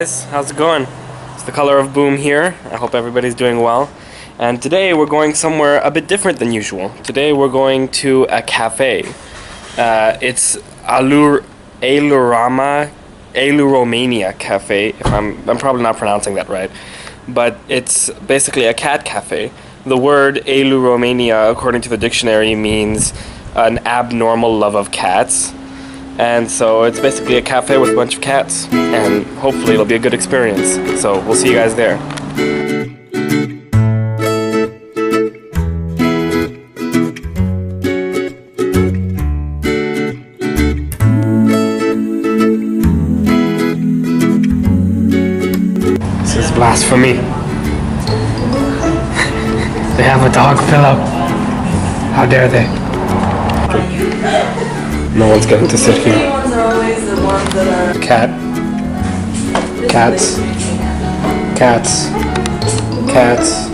Guys, how's it going? It's the Color of Boom here. I hope everybody's doing well. And today we're going somewhere a bit different than usual. Today we're going to a cafe. It's Ailuromania Cafe. If I'm probably not pronouncing that right, but it's basically a cat cafe. The word Ailuromania, according to the dictionary, means an abnormal love of cats. And so it's basically a cafe with a bunch of cats, and hopefully it'll be a good experience. So we'll see you guys there. This is blasphemy. They have a dog pillow. How dare they? No one's getting to sit here. Cat. Cats. Cats. Cats.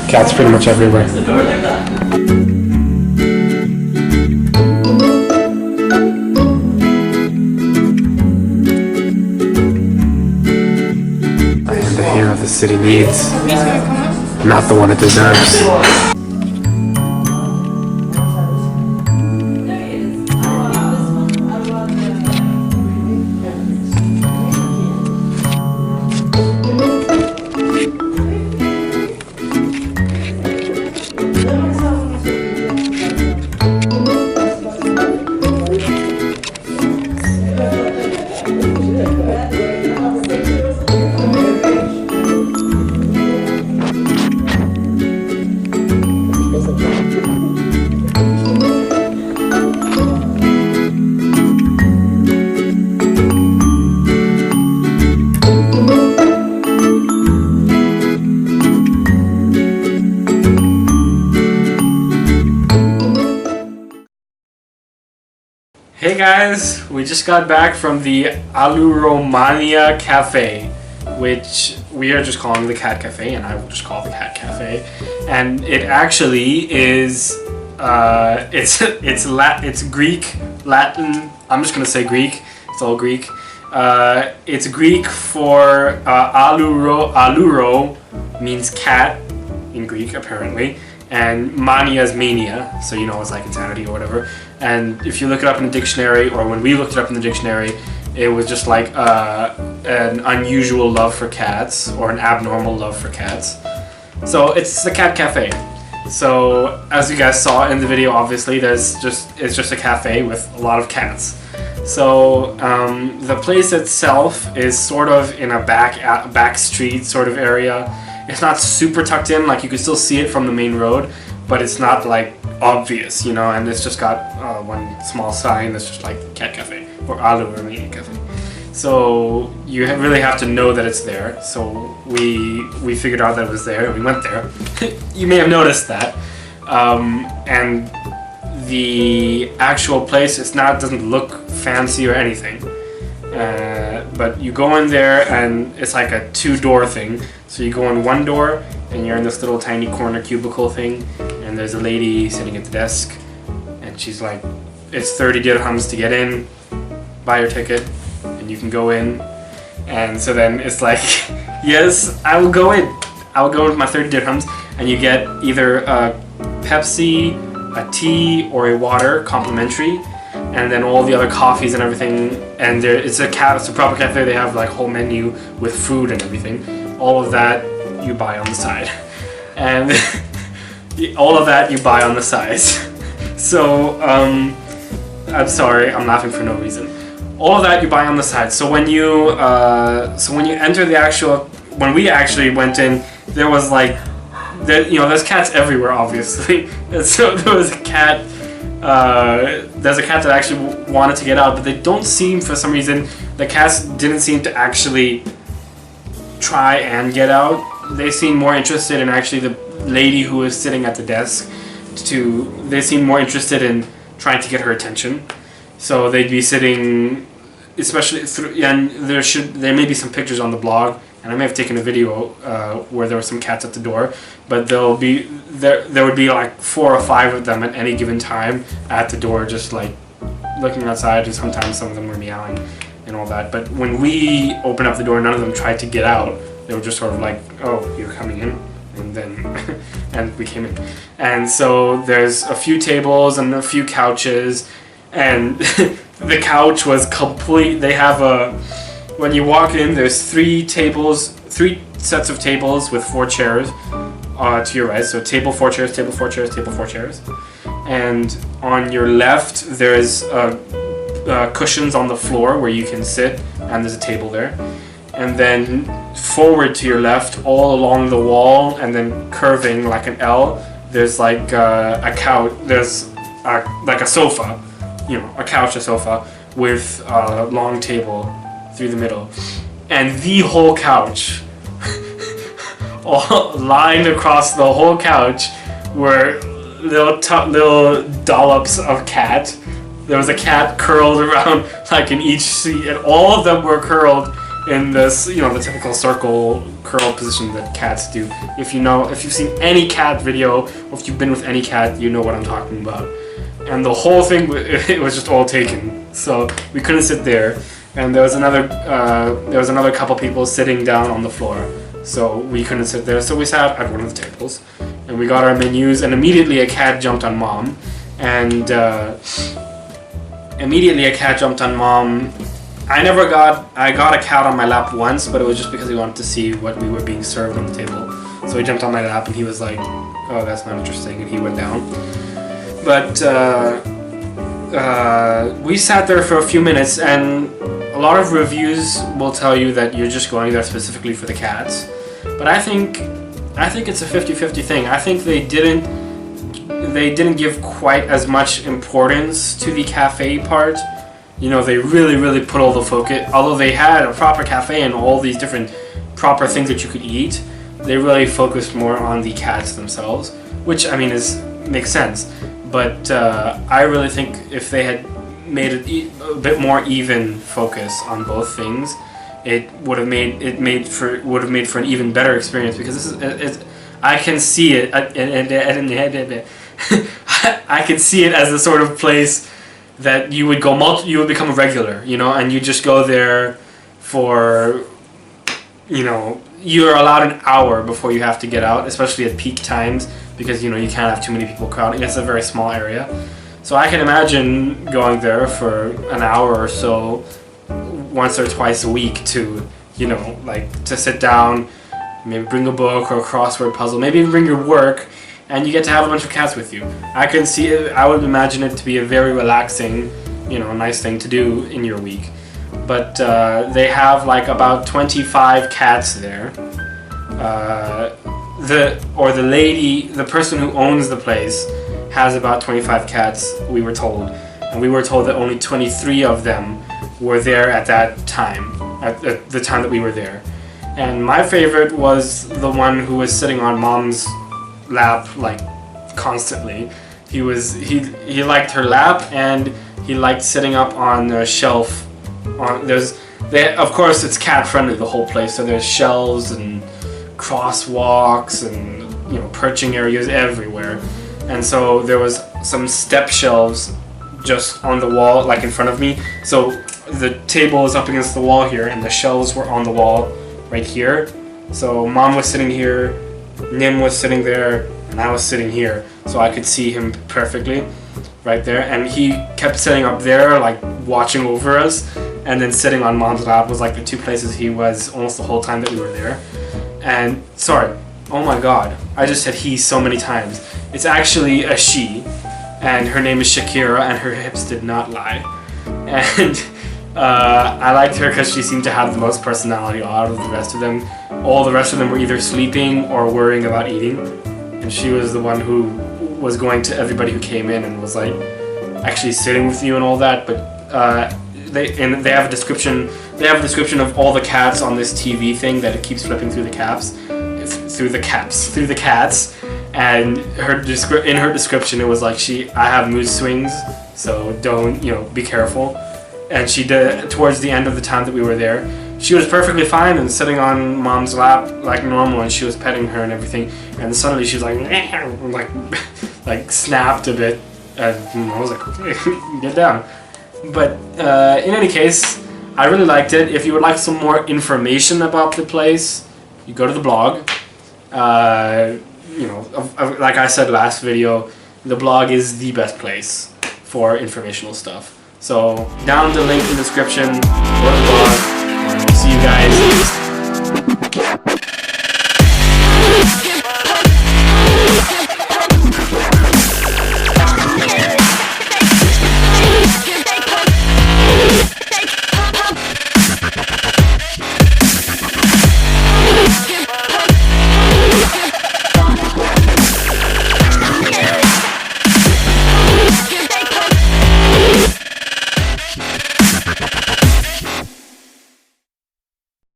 Cats pretty much everywhere. I am the hero the city needs, not the one it deserves. Hey guys, we just got back from the Ailuromania Cafe, which we are just calling the Cat Cafe, and I will just call it the Cat Cafe. And it actually is, it's Greek, Latin. I'm just gonna say Greek. It's all Greek. It's Greek for Ailuro means cat in Greek apparently. And mania is mania, so you know it's like insanity or whatever. And if you look it up in the dictionary, or when we looked it up in the dictionary, it was just like an unusual love for cats, or an abnormal love for cats. So it's the Cat Cafe. So as you guys saw in the video, obviously it's just a cafe with a lot of cats. So the place itself is sort of in a back street sort of area. It's not super tucked in, like you can still see it from the main road, but it's not like obvious, you know, and it's just got one small sign that's just like Cat Cafe or Ailuromania Cafe. So you really have to know that it's there. So we figured out that it was there and we went there. You may have noticed that. And the actual place, doesn't look fancy or anything. But you go in there and it's like a two-door thing. So you go in one door and you're in this little tiny corner cubicle thing, and there's a lady sitting at the desk, and she's like, it's 30 dirhams to get in, buy your ticket, and you can go in. And so then it's like, yes, I will go in. I will go in with my 30 dirhams, and you get either a Pepsi, a tea, or a water complimentary. And then all the other coffees and everything, and it's a proper cafe. They have like a whole menu with food and everything. All of that you buy on the side, and all of that you buy on the sides. So I'm sorry, I'm laughing for no reason. All of that you buy on the side. So when you enter the when we actually went in, there was like, there's cats everywhere, obviously. And so there was a cat. There's a cat that actually wanted to get out, but they don't seem, for some reason, the cats didn't seem to actually try and get out. They seemed more interested in actually the lady who was sitting at the desk. They seemed more interested in trying to get her attention. So they'd be sitting, especially and there may be some pictures on the blog, and I may have taken a video where there were some cats at the door, but there would be like 4 or 5 of them at any given time at the door, just like looking outside, and sometimes some of them were meowing and and all that. But when we opened up the door, none of them tried to get out. They were just sort of like, oh, you're coming in, and then and we came in. And so there's a few tables and a few couches, and the couch was complete. They have when you walk in, there's 3 sets of tables with 4 chairs to your right. So table, 4 chairs, table, 4 chairs, table, 4 chairs. And on your left, there's cushions on the floor where you can sit, and there's a table there. And then forward to your left, all along the wall, and then curving like an L, there's like a couch. There's like a sofa, a couch, a sofa with a long table through the middle, and the whole couch, all lined across the whole couch, were little dollops of cat. There was a cat curled around like in each seat, and all of them were curled in this, the typical circle curl position that cats do. If you've seen any cat video, or if you've been with any cat, you know what I'm talking about. And the whole thing, it was just all taken. So we couldn't sit there, and there was another couple people sitting down on the floor. So we couldn't sit there. So we sat at one of the tables, and we got our menus. And immediately a cat jumped on Mom, and I got a cat on my lap once, but it was just because he wanted to see what we were being served on the table. So he jumped on my lap, and he was like, "Oh, that's not interesting," and he went down. But we sat there for a few minutes, and a lot of reviews will tell you that you're just going there specifically for the cats. But I think it's a 50-50 thing. I think they didn't give quite as much importance to the cafe part. They really put all the focus. Although they had a proper cafe and all these different proper things that you could eat, they really focused more on the cats themselves, which makes sense. But I really think if they had made it a bit more even focus on both things, it would have made for an even better experience. Because I can see it, I can see it as the sort of place that you would become a regular, and you just go there for, you're allowed an hour before you have to get out, especially at peak times, because you can't have too many people crowding. It's a very small area. So I can imagine going there for an hour or so once or twice a week to to sit down, maybe bring a book or a crossword puzzle, maybe even bring your work, and you get to have a bunch of cats with you. I can see it. I would imagine it to be a very relaxing, nice thing to do in your week. But they have like about 25 cats there. The person who owns the place has about 25 cats, we were told. And we were told that only 23 of them were there at that time, at the time that we were there. And my favorite was the one who was sitting on Mom's lap like constantly. He liked her lap, and he liked sitting up on the shelf. Of course it's cat friendly, the whole place, so there's shelves and crosswalks and perching areas everywhere. And so there was some step shelves just on the wall, like in front of me. So the table is up against the wall here, and the shelves were on the wall right here. So Mom was sitting here, Nim was sitting there, and I was sitting here, so I could see him perfectly right there. And he kept sitting up there, like watching over us, and then sitting on Mom's lap was like the two places he was almost the whole time that we were there. And sorry, oh my god, I just said he so many times. It's actually a she, and her name is Shakira, and her hips did not lie. And I liked her because she seemed to have the most personality out of the rest of them. All the rest of them were either sleeping or worrying about eating, and she was the one who was going to everybody who came in and was like actually sitting with you and all that. But they have a description. They have a description of all the cats on this TV thing that it keeps flipping through the cats, and in her description it was like I have mood swings, so don't be careful. And she did towards the end of the time that we were there. She was perfectly fine and sitting on Mom's lap like normal, and she was petting her and everything. And suddenly she was like snapped a bit, and I was like, okay, get down. But in any case, I really liked it. If you would like some more information about the place, you go to the blog. You know, like I said last video, the blog is the best place for informational stuff. So down the link in the description, go to the blog, and we'll see you guys next time.